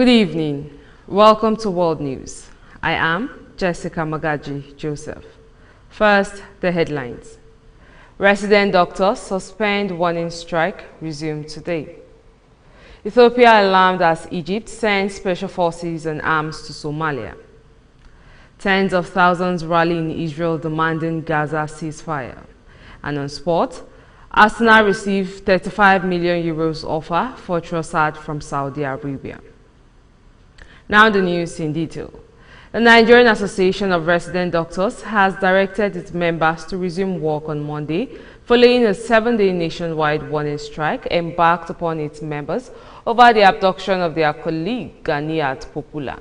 Good evening. Welcome to World News. I am Jessica Magaji Joseph. First, the headlines. Resident doctors suspend warning strike resume today. Ethiopia alarmed as Egypt sends special forces and arms to Somalia. Tens of thousands rally in Israel demanding Gaza ceasefire. And on sport, Arsenal received €35 million offer for Trossard from Saudi Arabia. Now the news in detail. The Nigerian Association of Resident Doctors has directed its members to resume work on Monday following a 7-day nationwide warning strike embarked upon its members over the abduction of their colleague Ganiat Popula.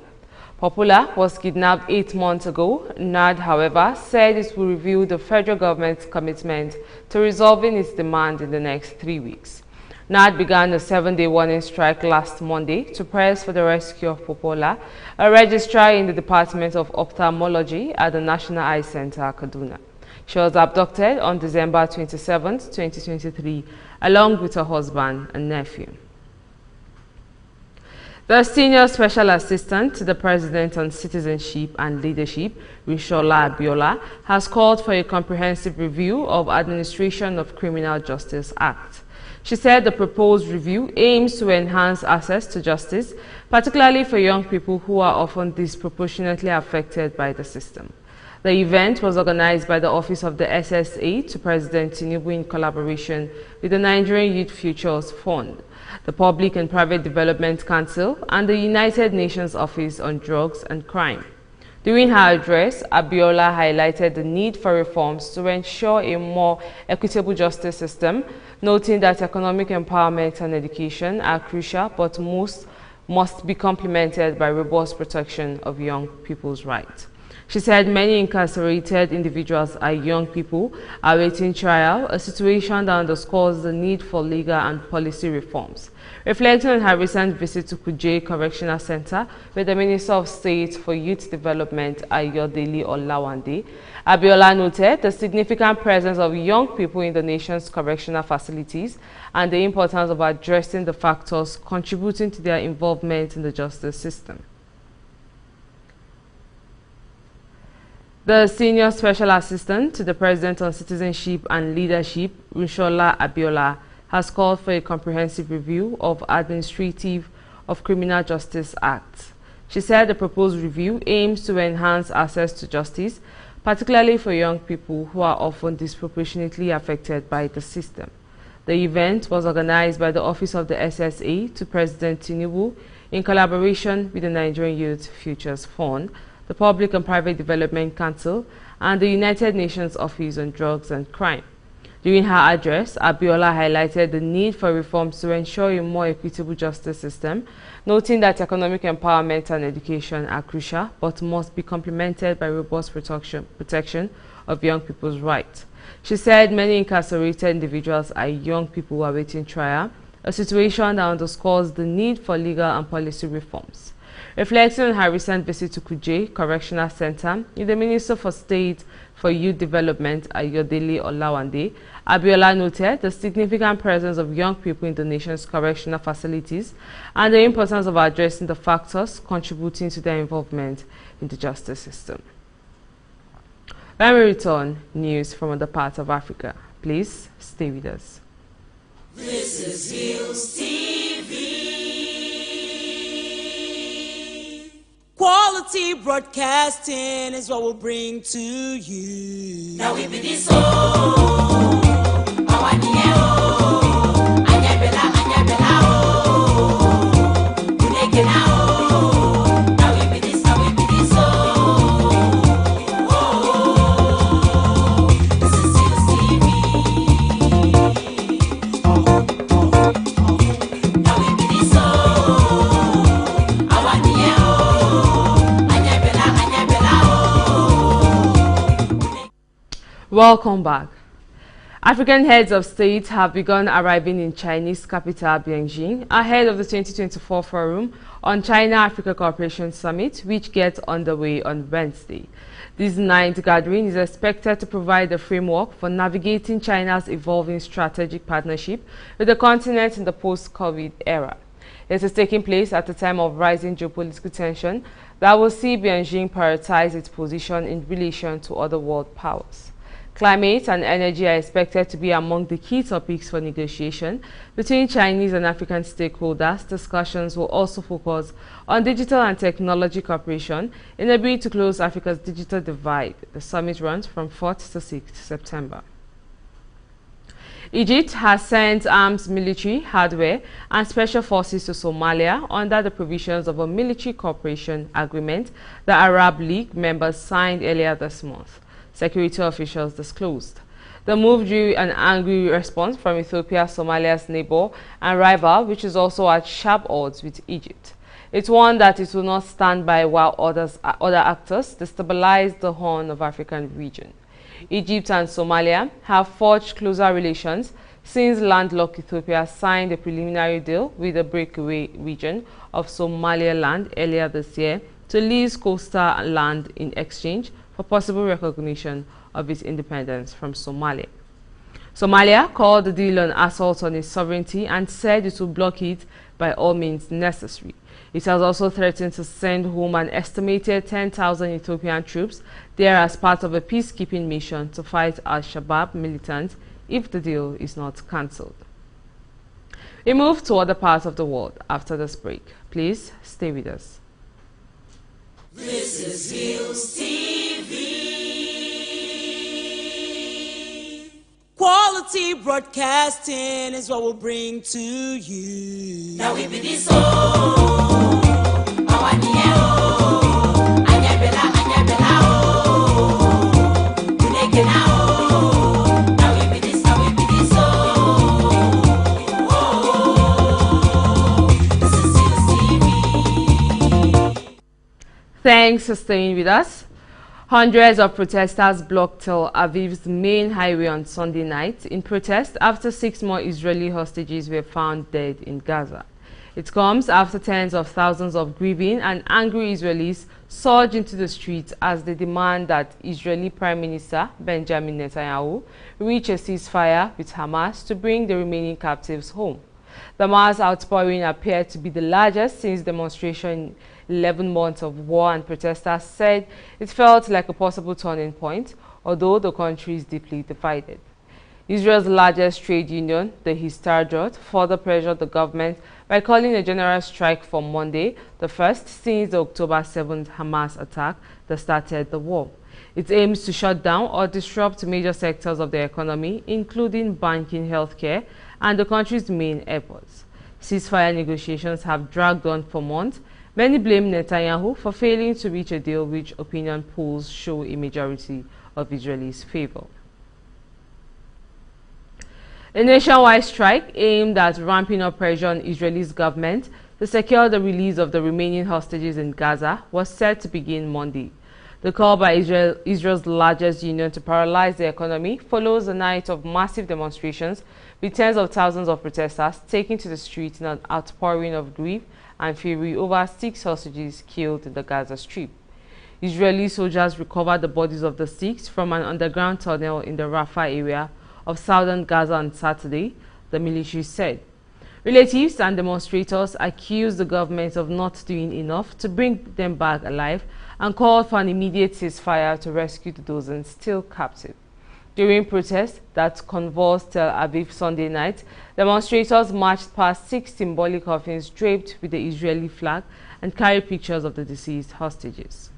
Popula was kidnapped 8 months ago. NAD, however, said it will review the federal government's commitment to resolving its demand in the next 3 weeks. NAD began a 7-day warning strike last Monday to press for the rescue of Popola, a registrar in the Department of Ophthalmology at the National Eye Center, Kaduna. She was abducted on December 27, 2023, along with her husband and nephew. The Senior Special Assistant to the President on Citizenship and Leadership, Rishola Abiola, has called for a comprehensive review of Administration of Criminal Justice Act. She said the proposed review aims to enhance access to justice, particularly for young people who are often disproportionately affected by the system. The event was organized by the Office of the SSA to President Tinubu in collaboration with the Nigerian Youth Futures Fund, the Public and Private Development Council, and the United Nations Office on Drugs and Crime. During her address, Abiola highlighted the need for reforms to ensure a more equitable justice system, noting that economic empowerment and education are crucial, but most must be complemented by robust protection of young people's rights. She said many incarcerated individuals are young people awaiting trial, a situation that underscores the need for legal and policy reforms. Reflecting on her recent visit to Kuje Correctional Center with the Minister of State for Youth Development, Ayodele Olawande, Abiola noted the significant presence of young people in the nation's correctional facilities and the importance of addressing the factors contributing to their involvement in the justice system. The Senior Special Assistant to the President on Citizenship and Leadership, Rishola Abiola, has called for a comprehensive review of Administrative of Criminal Justice Act. She said the proposed review aims to enhance access to justice, particularly for young people who are often disproportionately affected by the system. The event was organized by the Office of the SSA to President Tinubu in collaboration with the Nigerian Youth Futures Fund, the Public and Private Development Council, and the United Nations Office on Drugs and Crime. During her address, Abiola highlighted the need for reforms to ensure a more equitable justice system, noting that economic empowerment and education are crucial, but must be complemented by robust protection of young people's rights. She said many incarcerated individuals are young people awaiting trial, a situation that underscores the need for legal and policy reforms. Reflecting on her recent visit to Kuje Correctional Center with the Minister for State for Youth Development, Ayodele Olawande, Abiola noted the significant presence of young people in the nation's correctional facilities and the importance of addressing the factors contributing to their involvement in the justice system. When we return, news from other parts of Africa. Please stay with us. This is Hillstv. Quality broadcasting is what we'll bring to you. Now we be this Welcome back. African heads of state have begun arriving in Chinese capital Beijing ahead of the 2024 Forum on China-Africa Cooperation Summit, which gets underway on Wednesday. This 9th gathering is expected to provide a framework for navigating China's evolving strategic partnership with the continent in the post-COVID era. It is taking place at a time of rising geopolitical tension that will see Beijing prioritize its position in relation to other world powers. Climate and energy are expected to be among the key topics for negotiation between Chinese and African stakeholders. Discussions will also focus on digital and technology cooperation in a bid to close Africa's digital divide. The summit runs from 4th to 6th September. Egypt has sent arms, military, hardware and special forces to Somalia under the provisions of a military cooperation agreement the Arab League members signed earlier this month, security officials disclosed. The move drew an angry response from Ethiopia, Somalia's neighbor and rival, which is also at sharp odds with Egypt. It warned that it will not stand by while other actors destabilize the Horn of African region. Egypt and Somalia have forged closer relations since landlocked Ethiopia signed a preliminary deal with the breakaway region of Somaliland earlier this year to lease coastal land in exchange for possible recognition of its independence from Somalia. Somalia called the deal an assault on its sovereignty and said it would block it by all means necessary. It has also threatened to send home an estimated 10,000 Ethiopian troops there as part of a peacekeeping mission to fight Al-Shabaab militants if the deal is not cancelled. We move to other parts of the world after this break. Please stay with us. This is Hillstv. Quality broadcasting is what we'll bring to you. Now we be this Thanks for staying with us. Hundreds of protesters blocked Tel Aviv's main highway on Sunday night in protest after 6 more Israeli hostages were found dead in Gaza. It comes after tens of thousands of grieving and angry Israelis surge into the streets as they demand that Israeli Prime Minister Benjamin Netanyahu reach a ceasefire with Hamas to bring the remaining captives home. The mass outpouring appeared to be the largest since demonstration in 11 months of war, and protesters said it felt like a possible turning point, although the country is deeply divided. Israel's largest trade union, the Hillstv, further pressured the government by calling a general strike for Monday, the first since the October 7th Hamas attack that started the war. It aims to shut down or disrupt major sectors of the economy, including banking, healthcare, and the country's main airports. Ceasefire negotiations have dragged on for months. Many blame Netanyahu for failing to reach a deal, which opinion polls show a majority of Israelis favor. A nationwide strike aimed at ramping up pressure on Israel's government to secure the release of the remaining hostages in Gaza was set to begin Monday. The call by Israel's largest union to paralyze the economy follows a night of massive demonstrations with tens of thousands of protesters taking to the streets in an outpouring of grief and fury over 6 hostages killed in the Gaza Strip. Israeli soldiers recovered the bodies of the 6 from an underground tunnel in the Rafah area of southern Gaza on Saturday, the military said. Relatives and demonstrators accused the government of not doing enough to bring them back alive and called for an immediate ceasefire to rescue the dozens still captive. During protests that convulsed Tel Aviv Sunday night, demonstrators marched past 6 symbolic coffins draped with the Israeli flag and carried pictures of the deceased hostages.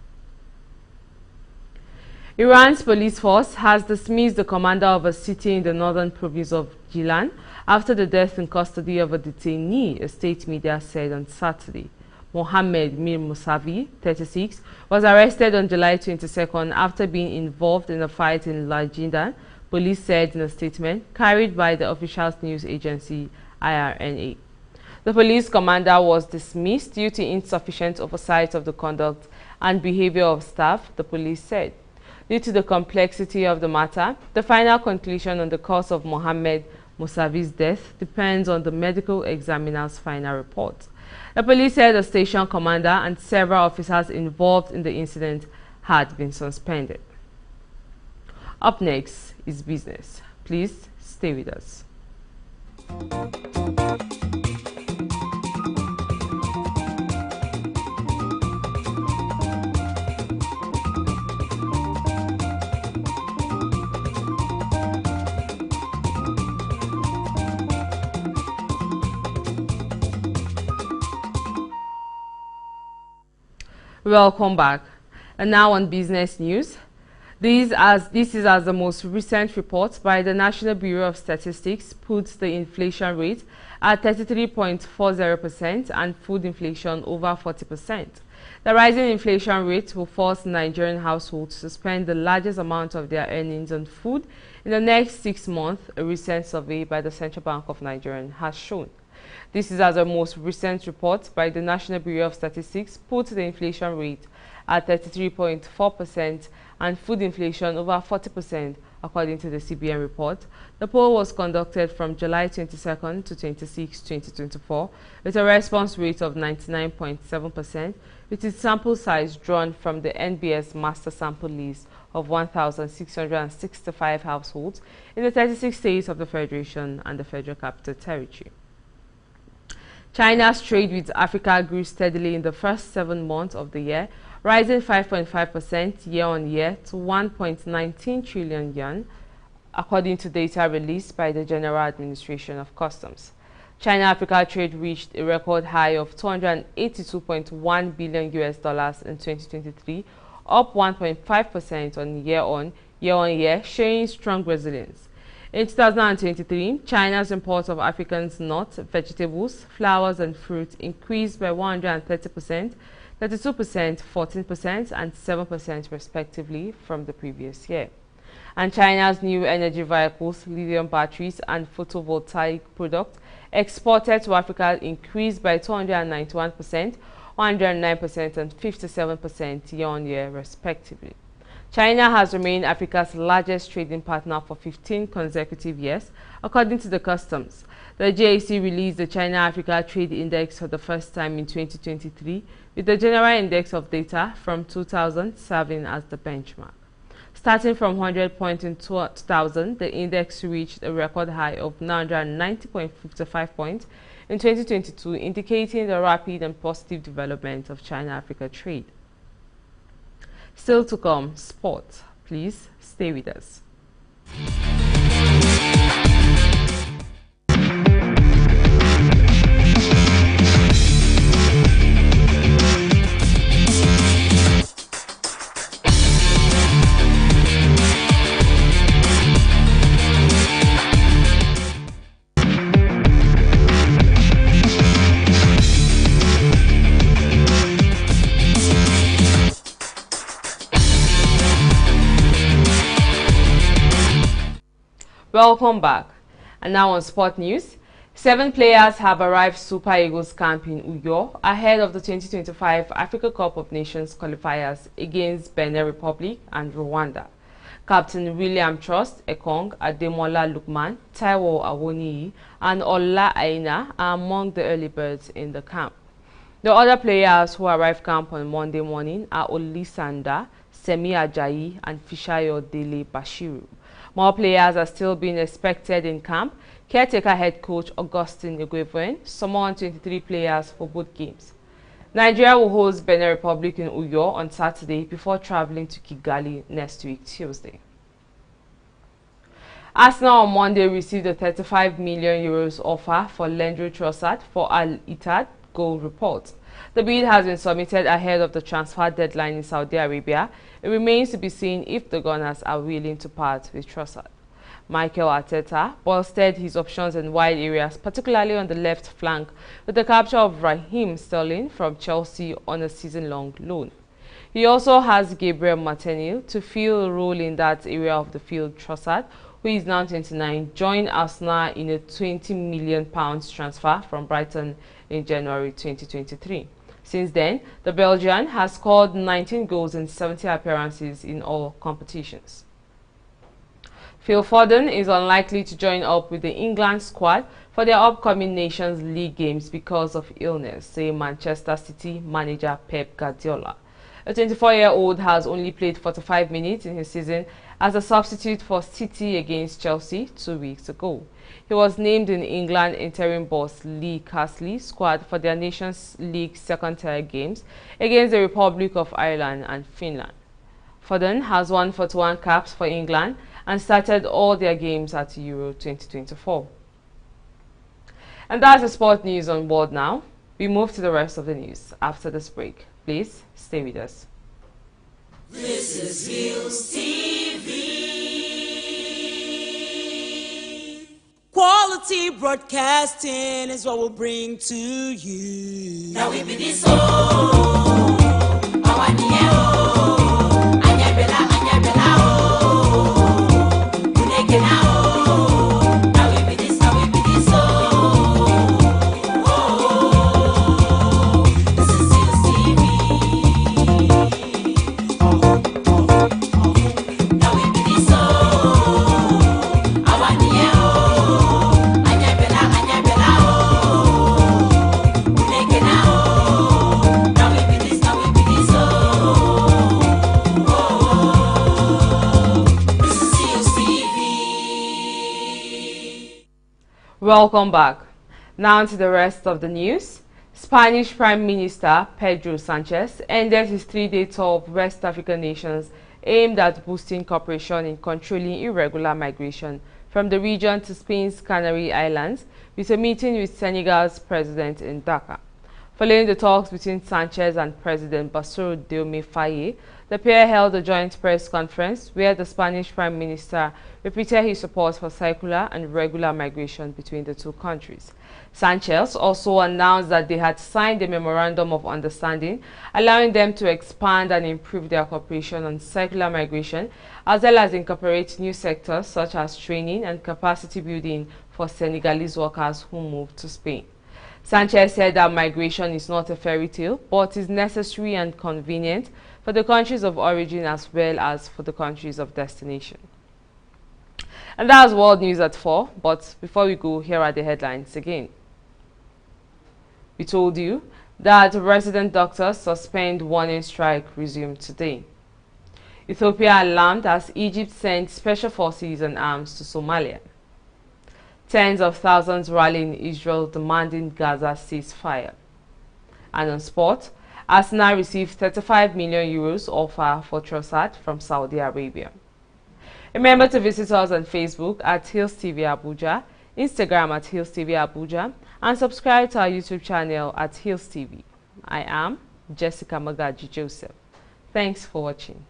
Iran's police force has dismissed the commander of a city in the northern province of Gilan after the death in custody of a detainee, a state media said on Saturday. Mohammed Mir Musavi, 36, was arrested on July 22nd after being involved in a fight in Lajidan, police said in a statement carried by the official news agency IRNA. The police commander was dismissed due to insufficient oversight of the conduct and behavior of staff, the police said. Due to the complexity of the matter, the final conclusion on the cause of Mohammed Musavi's death depends on the medical examiner's final report. The police said the station commander and several officers involved in the incident had been suspended. Up next is business. Please stay with us. Welcome back. And now on business news. This is as the most recent report by the National Bureau of Statistics puts the inflation rate at 33.40% and food inflation over 40%. The rising inflation rate will force Nigerian households to spend the largest amount of their earnings on food in the next 6 months, a recent survey by the Central Bank of Nigeria has shown. This is as the most recent report by the National Bureau of Statistics puts the inflation rate at 33.4% and food inflation over 40%, according to the CBN report. The poll was conducted from July 22nd to 26, 2024, with a response rate of 99.7%, with its sample size drawn from the NBS master sample list of 1,665 households in the 36 states of the Federation and the Federal Capital Territory. China's trade with Africa grew steadily in the first 7 months of the year, rising 5.5% year-on-year to 1.19 trillion yuan, according to data released by the General Administration of Customs. China-Africa trade reached a record high of $282.1 billion in 2023, up 1.5% on year-on-year, showing strong resilience. In 2023, China's imports of African nuts, vegetables, flowers and fruit increased by 130%, 32%, 14% and 7% respectively from the previous year. And China's new energy vehicles, lithium batteries and photovoltaic products exported to Africa increased by 291%, 109% and 57% year-on-year respectively. China has remained Africa's largest trading partner for 15 consecutive years, according to the customs. The JAC released the China-Africa Trade Index for the first time in 2023, with the General Index of Data from 2000 serving as the benchmark. Starting from 100 points in 2000, the index reached a record high of 990.55 points in 2022, indicating the rapid and positive development of China-Africa trade. Still to come, sport. Please stay with us. Welcome back. And now on sport news. 7 players have arrived Super Eagles camp in Uyo ahead of the 2025 Africa Cup of Nations qualifiers against Benin Republic and Rwanda. Captain William Trust Ekong, Ademola Lukman, Taiwo Awoniyi and Ola Aina are among the early birds in the camp. The other players who arrived camp on Monday morning are Olisanda, Semi Ajayi and Fishayo Dele Bashiru. More players are still being expected in camp. Caretaker head coach Augustine Egwevuen summoned 23 players for both games. Nigeria will host Benin Republic in Uyo on Saturday before traveling to Kigali next week, Tuesday. Arsenal on Monday received a €35 million offer for Leandro Trossard for Al Ittihad goal report. The bid has been submitted ahead of the transfer deadline in Saudi Arabia. It remains to be seen if the Gunners are willing to part with Trossard. Mikel Arteta bolstered his options in wide areas, particularly on the left flank, with the capture of Raheem Sterling from Chelsea on a season-long loan. He also has Gabriel Martinelli to fill a role in that area of the field. Trossard, who is now 29, joined Arsenal in a £20 million transfer from Brighton in January 2023. Since then, the Belgian has scored 19 goals in 70 appearances in all competitions. Phil Foden is unlikely to join up with the England squad for their upcoming Nations League games because of illness, say Manchester City manager Pep Guardiola. The 24-year-old has only played 45 minutes in his season as a substitute for City against Chelsea 2 weeks ago. He was named in England interim boss Lee Carsley's squad for their Nations League second-tier games against the Republic of Ireland and Finland. Foden has won 41 caps for England and started all their games at Euro 2024. And that's the sport news on board now. We move to the rest of the news after this break. Please stay with us. This is Hillstv. Quality broadcasting is what we'll bring to you. Now we be this Welcome back. Now to the rest of the news. Spanish Prime Minister Pedro Sanchez ended his 3-day tour of West African nations aimed at boosting cooperation in controlling irregular migration from the region to Spain's Canary Islands with a meeting with Senegal's president in Dakar. Following the talks between Sanchez and President Bassirou Diomaye Faye, the pair held a joint press conference where the Spanish Prime Minister repeated his support for circular and regular migration between the two countries. Sanchez also announced that they had signed a memorandum of understanding allowing them to expand and improve their cooperation on circular migration as well as incorporate new sectors such as training and capacity building for Senegalese workers who move to Spain. Sanchez said that migration is not a fairy tale, but is necessary and convenient for the countries of origin as well as for the countries of destination. And that's World News at 4, but before we go, here are the headlines again. We told you that resident doctors suspend warning strike resumed today. Ethiopia alarmed as Egypt sent special forces and arms to Somalia. Tens of thousands rally in Israel demanding Gaza ceasefire. And on sport, Arsenal received 35 million euros offer for Trossard from Saudi Arabia. Remember to visit us on Facebook at Hillstv Abuja, Instagram at Hillstv Abuja, and subscribe to our YouTube channel at Hillstv. I am Jessica Magaji Joseph. Thanks for watching.